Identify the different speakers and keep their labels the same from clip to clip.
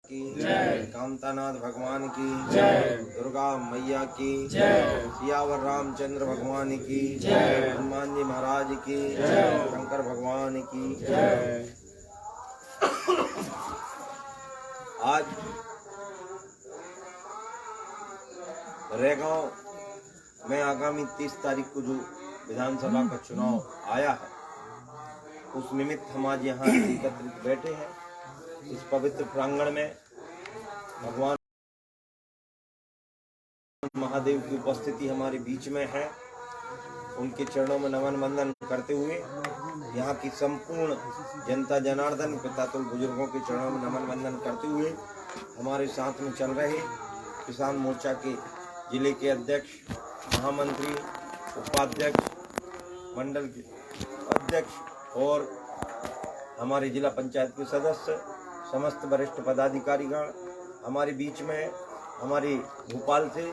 Speaker 1: की जय, कामतानाथ भगवान की जय, दुर्गा मैया की जय, सियावर रामचंद्र भगवान की जय, हनुमान जी महाराज की जय, शंकर भगवान की जय। आज रेगांव में आगामी 30 तारीख को जो विधानसभा का चुनाव आया है, उस निमित्त हम आज यहाँ एकत्रित बैठे हैं। इस पवित्र प्रांगण में भगवान महादेव की उपस्थिति हमारे बीच में है। उनके चरणों में नमन वंदन करते हुए यहाँ की संपूर्ण जनता जनार्दन पितातुल बुजुर्गों के चरणों में नमन वंदन करते हुए हमारे साथ में चल रहे किसान मोर्चा के जिले के अध्यक्ष, महामंत्री, उपाध्यक्ष, मंडल के अध्यक्ष और हमारे जिला पंचायत के सदस्य, समस्त वरिष्ठ पदाधिकारीगण हमारे बीच में, हमारे भोपाल से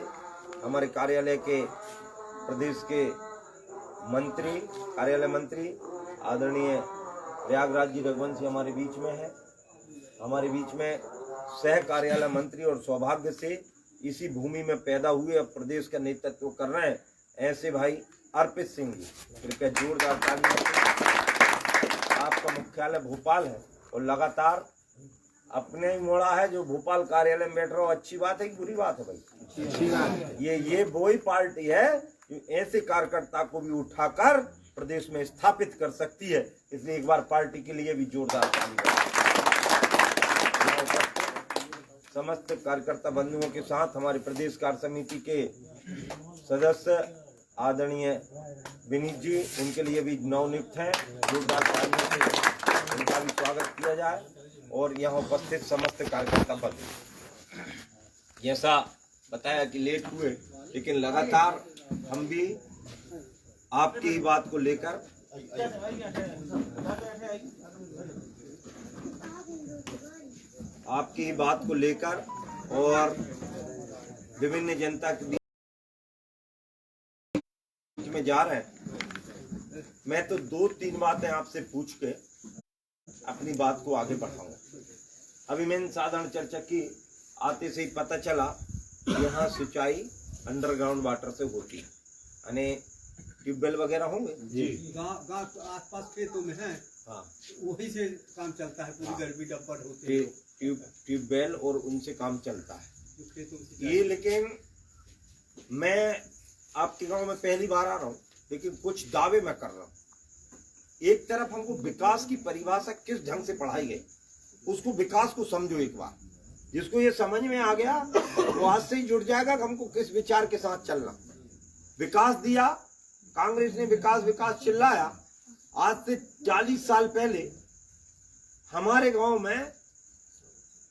Speaker 1: हमारे कार्यालय के प्रदेश के मंत्री, कार्यालय मंत्री आदरणीय प्रयागराज जी रघुवंशी हमारे बीच में है। हमारे बीच में सह कार्यालय मंत्री और सौभाग्य से इसी भूमि में पैदा हुए अब प्रदेश का नेतृत्व कर रहे हैं ऐसे भाई अर्पित सिंह जी, कृपया जोरदार तालियां। आपका मुख्यालय भोपाल है और लगातार अपने ही मोड़ा है जो भोपाल कार्यालय में बैठ रहा हो। अच्छी बात है कि बुरी बात है भाई? अच्छी बात है। ये वही पार्टी है जो ऐसे कार्यकर्ता को भी उठाकर प्रदेश में स्थापित कर सकती है। इसलिए एक बार पार्टी के लिए भी जोरदार ताली। समस्त कार्यकर्ता बंधुओं के साथ हमारे प्रदेश कार्य समिति के सदस्य आदरणीय विनीत जी, उनके लिए भी नवनियुक्त हैं। जोरदार तालियों से उनका भी स्वागत किया जाए और यहाँ उपस्थित समस्त कार्यकर्ता बंधु। जैसा बताया कि लेट हुए, लेकिन लगातार हम भी आपकी ही बात को लेकर और विभिन्न जनता के बीच में जा रहे हैं। मैं तो 2-3 बातें आपसे पूछ के अपनी बात को आगे बढ़ाऊंगा। अभी मैंने साधारण चर्चा की, आते से ही पता चला यहाँ सिंचाई अंडरग्राउंड वाटर से होती है, यानी ट्यूबवेल वगैरह होंगे
Speaker 2: जी। गांव आसपास खेतों में है, हाँ, वही से काम चलता है। पूरी गर्मी डब्बल होती है,
Speaker 1: ट्यूबवेल और उनसे काम चलता है ये। लेकिन मैं आपके गांव में पहली बार आ रहा हूँ, लेकिन कुछ दावे मैं कर रहा हूँ। एक तरफ हमको विकास की परिभाषा किस ढंग से पढ़ाई गई, उसको विकास को समझो एक बार। जिसको ये समझ में आ गया वो आज से ही जुड़ जाएगा कि हमको किस विचार के साथ चलना। विकास दिया, कांग्रेस ने विकास विकास चिल्लाया। आज से 40 साल पहले हमारे गांव में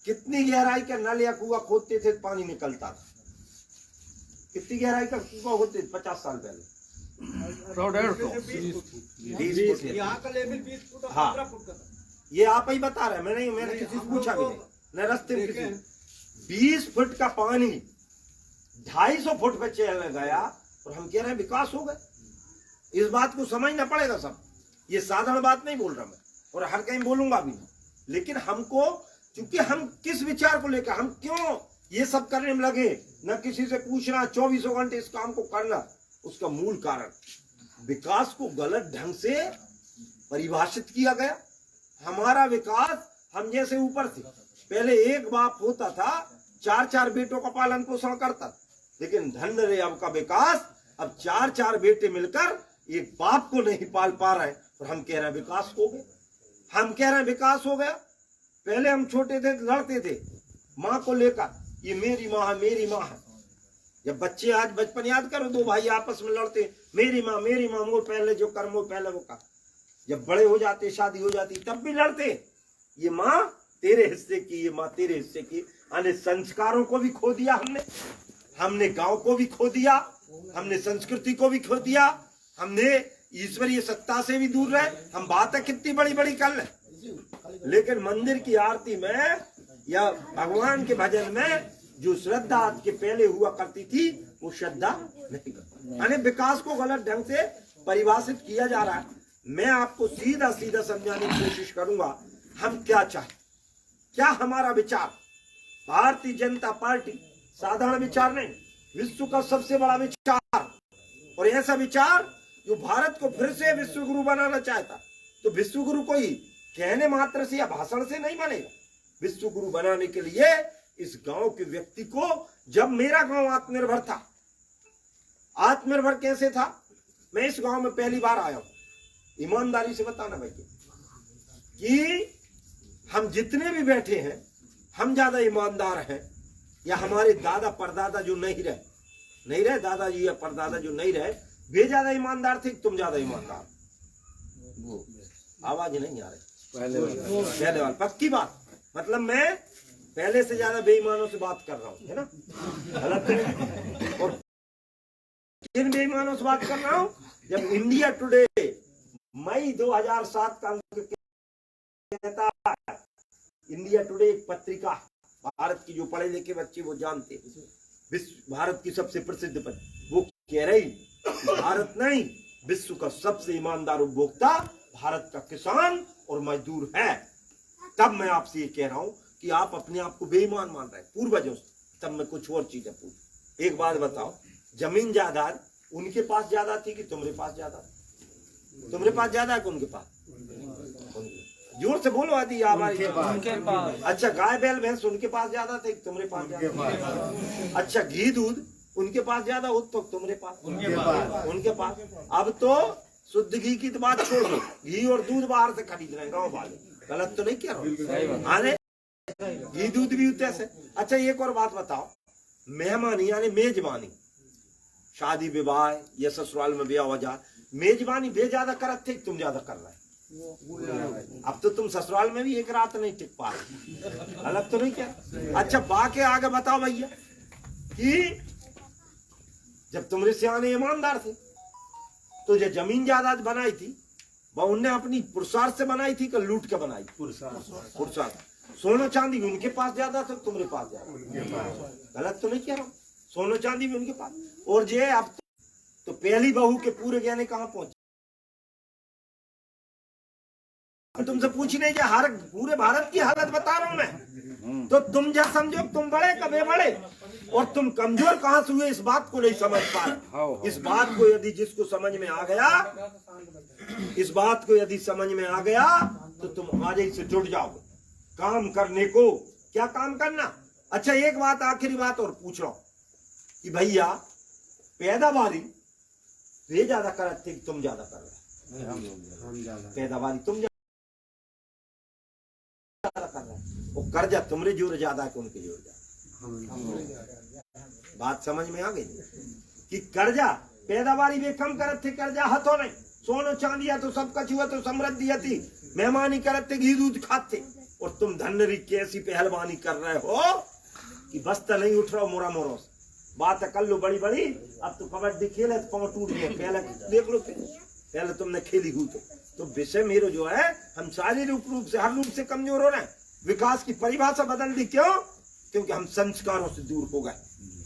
Speaker 1: कितनी गहराई का नल या कुआं खोदते थे, पानी निकलता था। कितनी गहराई का कुआं खोदते थे 50 साल पहले? 20 फुट।
Speaker 2: यहाँ का लेवल 20 फुट,
Speaker 1: हाँ,
Speaker 2: 15 फुट का।
Speaker 1: ये आप ही बता रहे हैं, मैंने किसी से पूछा भी नहीं, न रास्ते में किसी। 20 फुट का पानी 250 फुट पे चल गया और हम कह रहे हैं विकास हो गया। इस बात को समझना पड़ेगा सब। ये साधारण बात नहीं बोल रहा मैं, और हर कहीं बोलूंगा भी नहीं। लेकिन हमको, चूंकि हम किस विचार को लेकर, हम क्यों ये सब करने में लगे, न किसी से पूछना, 24 घंटे इस काम को करना, उसका मूल कारण विकास को गलत ढंग से परिभाषित किया गया। हमारा विकास हम जैसे ऊपर थे, पहले एक बाप होता था, 4-4 बेटों का पालन पोषण करता था। लेकिन धन रे अब का विकास, अब 4-4 बेटे मिलकर एक बाप को नहीं पाल पा रहे और हम कह रहे हैं विकास हो गया। हम कह रहे हैं विकास हो गया। पहले हम छोटे थे, लड़ते थे माँ को लेकर, ये मेरी माँ है, मेरी माँ है। जब बच्चे, आज बचपन याद करो, 2 भाई आपस में लड़ते, मेरी माँ मोर पहले जो कर मोर पहले वो कर। जब बड़े हो जाते, शादी हो जाती, तब भी लड़ते, ये माँ तेरे हिस्से की, ये माँ तेरे हिस्से की। यानी संस्कारों को भी खो दिया हमने गांव को भी खो दिया, हमने संस्कृति को भी खो दिया, हमने ईश्वरीय सत्ता से भी दूर रहे। हम बातें कितनी बड़ी बड़ी कर ले, लेकिन मंदिर की आरती में या भगवान के भजन में जो श्रद्धा आज के पहले हुआ करती थी, वो श्रद्धा नहीं करती। यानी विकास को गलत ढंग से परिभाषित किया जा रहा है। मैं आपको सीधा सीधा समझाने की कोशिश करूंगा हम क्या चाहें, क्या हमारा विचार। भारतीय जनता पार्टी साधारण विचार नहीं, विश्व का सबसे बड़ा विचार, और ऐसा विचार जो भारत को फिर से विश्व गुरु बनाना चाहता। तो विश्व गुरु कोई कहने मात्र से या भाषण से नहीं बनेगा। विश्व गुरु बनाने के लिए इस गांव के व्यक्ति को, जब मेरा गांव आत्मनिर्भर था, आत्मनिर्भर कैसे था, मैं इस गांव में पहली बार आया हूं, ईमानदारी से बताना भाई कि हम जितने भी बैठे हैं, हम ज्यादा ईमानदार हैं या हमारे दादा परदादा जो नहीं रहे दादाजी या परदादा जो नहीं रहे, वे ज्यादा ईमानदार थे, तुम ज्यादा ईमानदार? वो आवाज नहीं आ रही, पहले वाला पक्की बात, मतलब मैं पहले से ज्यादा बेईमानों से बात कर रहा हूं, है ना, गलत नहीं। और किन बेईमानों से बात कर रहा हूं? जब इंडिया टुडे मई 2007 का कहता है, इंडिया टुडे एक पत्रिका, भारत की जो पढ़े लिखे बच्चे वो जानते, विश्व भारत की सबसे प्रसिद्ध पत्रिका, वो कह रही भारत नहीं, विश्व का सबसे ईमानदार उपभोक्ता भारत का किसान और मजदूर है। तब मैं आपसे ये कह रहा हूं कि आप अपने आप को बेईमान मान रहे हैं पूर्वजों से। तब मैं कुछ और चीजें पूछ, एक बात बताओ, जमीन जायदाद उनके पास ज्यादा थी कि तुम्हारे पास ज्यादा? तुम्हारे पास ज्यादा है कि उनके पास? जोर से बोलो आदि, उनके पास। अच्छा, गाय बैल भैंस उनके पास ज्यादा थे, तुम्हारे पास ज्यादा? अच्छा, घी दूध उनके पास ज्यादा हो तो तुम्हारे पास? उनके पास। अब तो शुद्ध घी की तो बात छोड़ दो, घी और दूध बाहर से खरीद रहे हैं गाँव वाले, गलत तो नहीं कह रहा हूँ, घी दूध भी होते ऐसे। अच्छा, एक और बात बताओ, मेहमानी यानी मेजबानी, शादी विवाह या ससुराल में ब्याह हो जाए, मेजबानी वे ज्यादा करत थे, तुम ज्यादा कर रहे? अब तो तुम ससुराल में भी एक रात नहीं टिक पा रहे, अलग तो नहीं क्या? अच्छा, बाकी आगे बताओ भैया कि जब तुमरे सियाने ईमानदार थे तो जो जमीन जायदाद बनाई थी वह उनने अपनी पुरुषार्थ से बनाई थी कि लूट के बनाई? पुरुषार्थ। सोना चांदी भी उनके पास ज्यादा था, तुम्हारे पास ज्यादा? गलत तो नहीं कह रहा हूं, सोना चांदी भी उनके पास। और जे अब तो पहली बहू के पूरे गहने कहां पहुंचे? तुमसे पूछने के हर पूरे भारत की हालत बता रहा हूं मैं, तो तुम जो समझो तुम बड़े कभी बड़े और तुम कमजोर कहां से हुए, इस बात को नहीं समझ पा रहे। इस बात को यदि जिसको समझ में आ गया, इस बात को यदि समझ में आ गया तो तुम आज ही से जुट जाओगे काम करने को। क्या काम करना? अच्छा, एक बात, आखिरी बात और पूछ रहा हूं कि भैया पैदावारी वे ज्यादा करते थे कि तुम ज्यादा कर रहे? पैदावारी तुम ज्यादा कर रहे हो, कर्जा तुमरे जोर ज्यादा है कि उनके जोर ज्यादा? बात समझ में आ गई कि कर्जा पैदावारी वे कम करते थे, कर्जा हथो नहीं, सोनो चांदिया तो सब कछ हुआ तो समृद्धि थी, मेहमानी करते, घी दूध खाते, और तुम धनरी कैसी पहलवानी कर रहे हो कि बस्ता नहीं उठ रहा मोरा मोरोस। बात कर लो बड़ी बड़ी, अब तो कबड्डी खेले तो पांव टूट गए, पहले देख लो, पहले तुमने खेली हुई तो विषय मेरो जो है, हम शारीरिक रूप से हर रूप से कमजोर हो रहे हैं। विकास की परिभाषा बदल दी, क्यों? क्योंकि हम संस्कारों से दूर हो गए।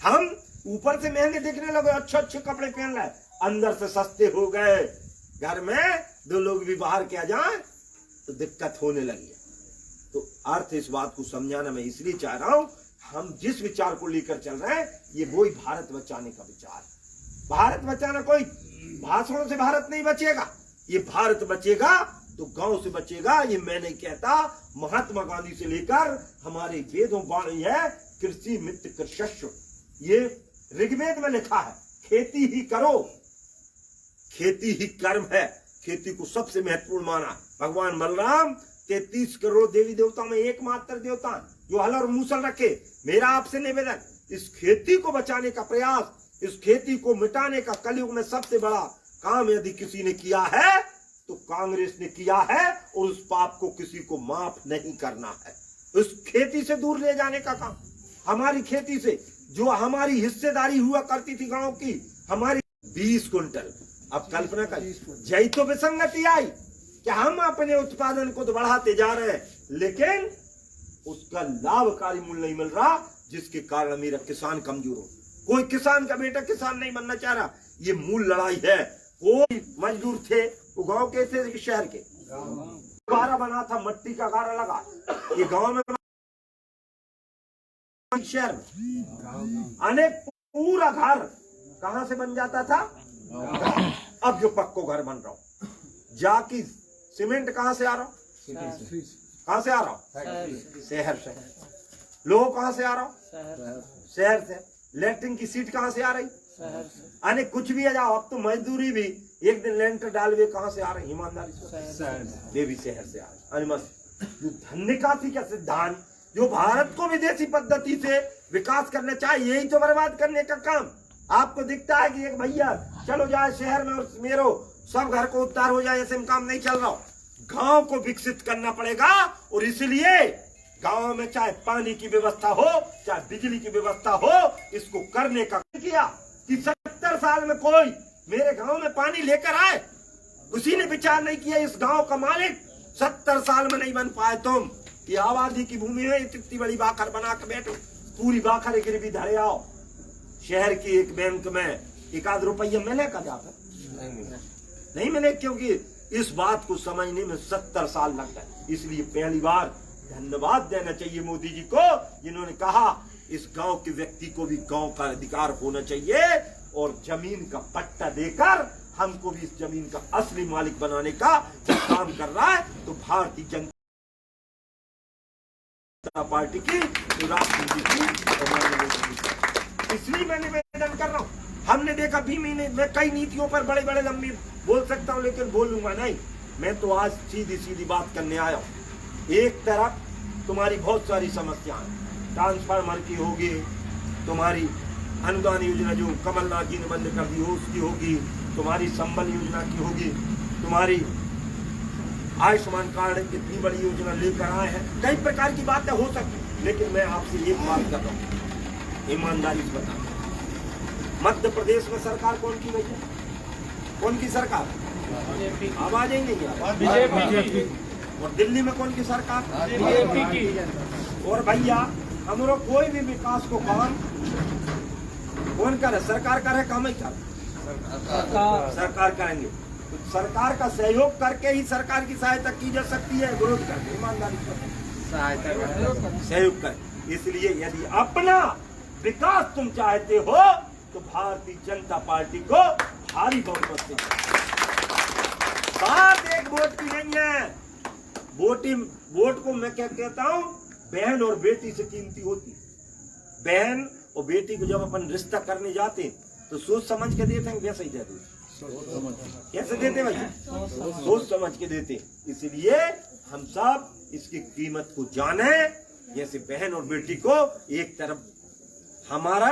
Speaker 1: हम ऊपर से महंगे दिखने लगे, अच्छे अच्छे कपड़े पहन रहे, अंदर से सस्ते हो गए। घर में दो लोग भी बाहर क्या जाए तो दिक्कत होने लगी है। तो अर्थ इस बात को समझाना मैं इसलिए चाह रहा हूं, हम जिस विचार को लेकर चल रहे हैं ये वही भारत बचाने का विचार है। भारत बचाना कोई भाषणों से भारत नहीं बचेगा, ये भारत बचेगा तो गांव से बचेगा। ये मैं नहीं कहता, महात्मा गांधी से लेकर हमारे वेदों वाणी है, कृषि मित्र कृषस्व, ये ऋग्वेद में लिखा है, खेती ही करो, खेती ही कर्म है, खेती को सबसे महत्वपूर्ण माना। भगवान बलराम 33 करोड़ देवी देवताओं में एकमात्र देवता जो हल और मूसल रखे। मेरा आपसे निवेदन, इस खेती को बचाने का प्रयास, इस खेती को मिटाने का कलयुग में सबसे बड़ा काम यदि किसी ने किया है तो कांग्रेस ने किया है, और उस पाप को किसी को माफ नहीं करना है। उस खेती से दूर ले जाने का काम, हमारी खेती से जो हमारी हिस्सेदारी हुआ करती थी गांव की, हमारी 20 कुंटल, अब कल्पना कर, यही तो विसंगति आई कि हम अपने उत्पादन को तो बढ़ाते जा रहे हैं लेकिन उसका लाभकारी मूल्य नहीं मिल रहा, जिसके कारण मेरा किसान कमजोर हो। कोई किसान का बेटा किसान नहीं बनना चाह रहा, ये मूल लड़ाई है। कोई मजदूर थे, वो गांव के थे कि शहर के, गारा बना था, मट्टी का गारा लगा, ये गांव में शहर में अनेक पूरा घर कहां से बन जाता था? अब जो पक्को घर बन रहा हो, जाकि सीमेंट कहां से आ रहा हो? कहां से आ रहा हो? शहर से। लोग कहां से आ रहा हो? शहर से। लेटरिन की सीट कहां से आ रही? अने कुछ भी आ जाओ, अब तो मजदूरी भी एक दिन लेंटर डालवे कहां से आ रही? ईमानदारी से, देवी शहर से आ रही। जो धन निकासी का सिद्धांत जो भारत को विदेशी पद्धति से विकास करना चाहिए, यही तो बर्बाद करने का काम। आपको दिखता है कि एक भैया चलो जाए शहर में और मेरो सब घर को उद्धार हो जाए, ऐसे में काम नहीं चल रहा। गांव को विकसित करना पड़ेगा और इसलिए गांव में चाहे पानी की व्यवस्था हो, चाहे बिजली की व्यवस्था हो, इसको करने का किया कि 70 साल में कोई मेरे गांव में पानी लेकर आए, उसी ने विचार नहीं किया। इस गांव का मालिक 70 साल में नहीं बन पाए। तुम ये आबादी की भूमि में इतनी बड़ी बाखर बना के बैठो, पूरी बाखर एक भी धरे आओ। शहर की एक बैंक में 1 रुपया मिलेगा जाकर? नहीं मिले, क्योंकि इस बात को समझने में 70 साल लग गए। इसलिए पहली बार धन्यवाद देना चाहिए मोदी जी को, जिन्होंने कहा इस गांव के व्यक्ति को भी गांव का अधिकार होना चाहिए और जमीन का पट्टा देकर हमको भी इस जमीन का असली मालिक बनाने का काम कर रहा है। तो भारतीय जनता पार्टी की, तो राष्ट्रपति की, इसलिए मैं निवेदन कर रहा हूँ। हमने देखा 20 महीने में कई नीतियों पर बड़े बड़े लंबी बोल सकता हूँ, लेकिन बोलूंगा नहीं। मैं तो आज सीधी सीधी बात करने आया हूँ। एक तरफ तुम्हारी बहुत सारी समस्याएं, ट्रांसफार्मर की होगी, तुम्हारी अनुदान योजना जो कमलनाथ जी ने बंद कर दी हो उसकी होगी, तुम्हारी संबल योजना की होगी, तुम्हारी आयुष्मान कार्ड कितनी बड़ी योजना लेकर आए हैं। कई प्रकार की बातें हो सकती, लेकिन मैं आपसे एक बात कर रहा हूँ, ईमानदारी से बता, मध्य प्रदेश में सरकार कौन की भैया? कौन की सरकार? आवाज ही नहीं है, बीजेपी। और दिल्ली में कौन की सरकार? बीजेपी की। और भैया हमारा कोई भी विकास को काम कौन करे? सरकार करे, काम ही करे, सरकार करेंगे। तो सरकार का सहयोग करके ही सरकार की सहायता की जा सकती है, विरोध करके ईमानदारी से सहयोग कर। इसलिए यदि अपना विकास तुम चाहते हो तो भारतीय जनता पार्टी को भारी बहुमत से, बात एक वोट की नहीं है। वोट को मैं क्या कहता हूँ, बहन और बेटी से कीमती होती। बहन और बेटी को जब अपन रिश्ता करने जाते तो सोच समझ के देते हैं, वैसे ही देते। कैसे देते भाई? सोच समझ के देते। इसलिए हम सब इसकी कीमत को जाने। जैसे बहन और बेटी को एक तरफ हमारा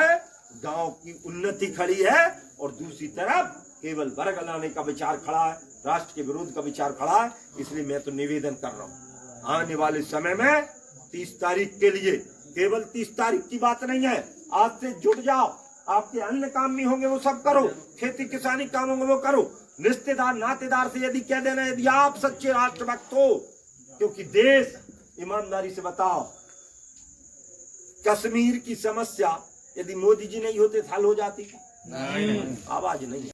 Speaker 1: गांव की उन्नति खड़ी है और दूसरी तरफ केवल वर्ग लाने का विचार खड़ा है, राष्ट्र के विरोध का विचार खड़ा है। इसलिए मैं तो निवेदन कर रहा हूँ, आने वाले समय में 30 तारीख के लिए, केवल 30 तारीख की बात नहीं है, आज से जुट जाओ। आपके अन्य काम भी होंगे वो सब करो, खेती किसानी काम होंगे वो करो। रिश्तेदार नातेदार से यदि कह देना, यदि आप सच्चे राष्ट्रभक्त हो, क्योंकि देश, ईमानदारी से बताओ, कश्मीर की समस्या यदि मोदी जी नहीं होते हल हो जाती? आवाज नहीं।